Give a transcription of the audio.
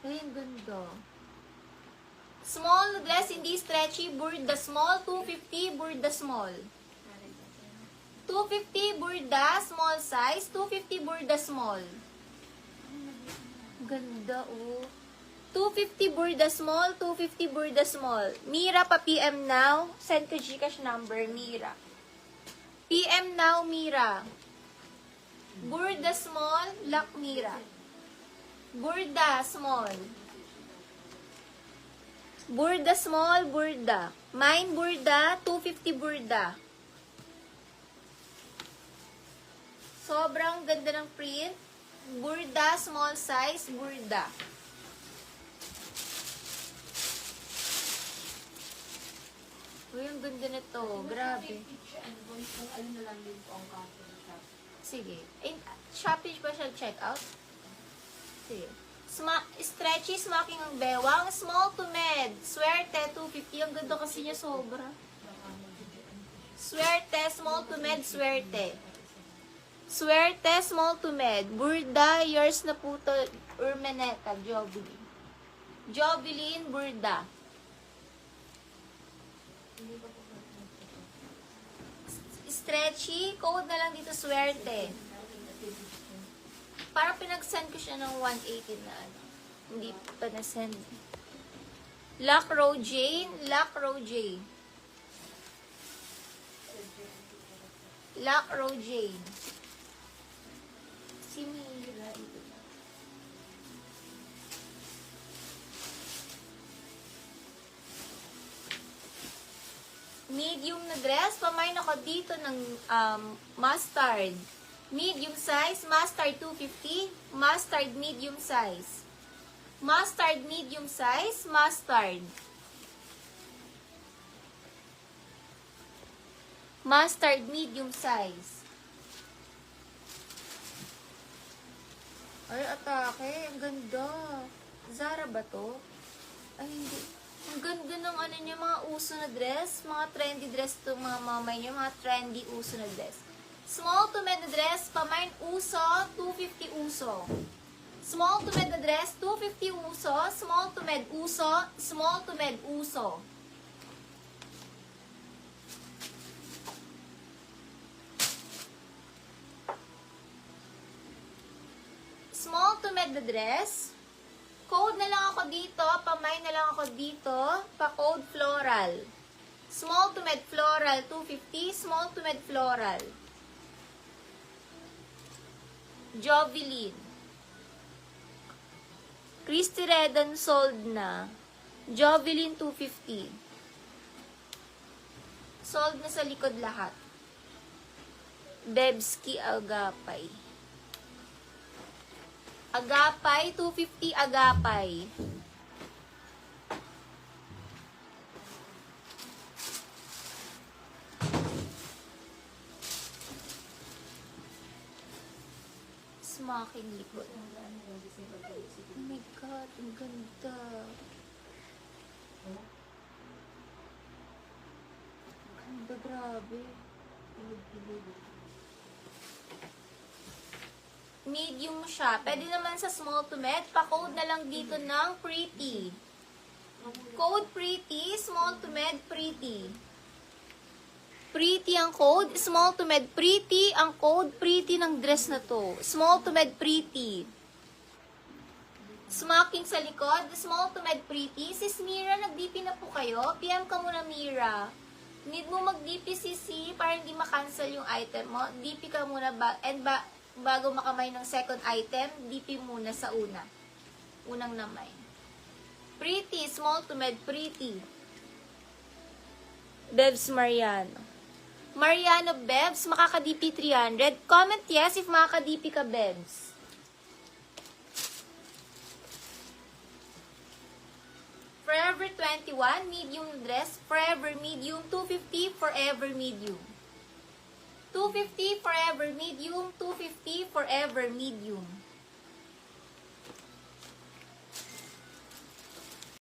Ay, ang ganda. Small dress, hindi stretchy, burda small, 250, burda small. 250 burda, small size, 250 burda small. Ganda, oh. 250 burda small, 250 burda small. Mira, pa PM now. Send to Gcash number, Mira. PM now, Mira. Burda small, lock Mira. Burda small. Burda small, burda. Mine burda, 250 burda. Sobrang ganda ng print. Burda, small size, burda. Uy, ang ganda nito. Grabe. Sige. Shopee ba siya check out? Sige. Stretchy, smocking ang bewang. Small to med. Swerte, 250. Ang ganda kasi niya sobra. Swerte, small to med, swerte. Swerte, small to med. Burda, yours na po to. Urmeneta, Jovelin. Jovelin, burda. Stretchy, code na lang dito, swerte. Parang pinag-send ko siya ng 180 na ano. Hindi pa na-send. Lock Row Jane. Lock Row Jane. Lock Row Jane. Si Mira. Ito na. Medium na dress. Pamain ako dito ng mustard. Medium size, mustard 250, mustard medium size. Mustard medium size, mustard. Mustard medium size. Ay, atake. Ang ganda. Zara ba to? Ay, hindi. Ang ganda ng ano niya, mga uso na dress. Mga trendy dress to mga mamay niya. Mga trendy uso na dress. Small to med na dress, pamain uso, 250 uso. Small to med na dress, 250 uso. Small to med uso, small to med uso. Small to med na dress. Code na lang ako dito, pamain na lang ako dito, pa-code floral. Small to med floral, 250, small to med floral. Jovelin. Christy Redan sold na. Jovelin 250. Sold na sa likod lahat. Bebski Agapay. Agapay 250 Agapay. Smocking likod. Oh my God, ang ganda. Ganda, grabe. Medium siya. Pwede naman sa small to med. Pa-code na lang dito ng pretty. Code pretty, small to med, pretty. Pretty ang code, small to med, pretty ang code, pretty ng dress na to. Small to med, pretty. Smocking sa likod, small to med, pretty. Sis Mira, nag-DP na po kayo? PM ka muna, Mira. Need mo mag-DP, sisi, para hindi makancel yung item mo. DP ka muna, bago makamay ng second item, DP muna sa una. Unang namay. Pretty, small to med, pretty. Bevs Mariano. Mariano Bevs, makaka-DP 300. Comment yes if makaka-DP ka, Bevs. Forever 21, medium dress. Forever medium, 250, forever medium. 250, forever medium, 250, forever medium.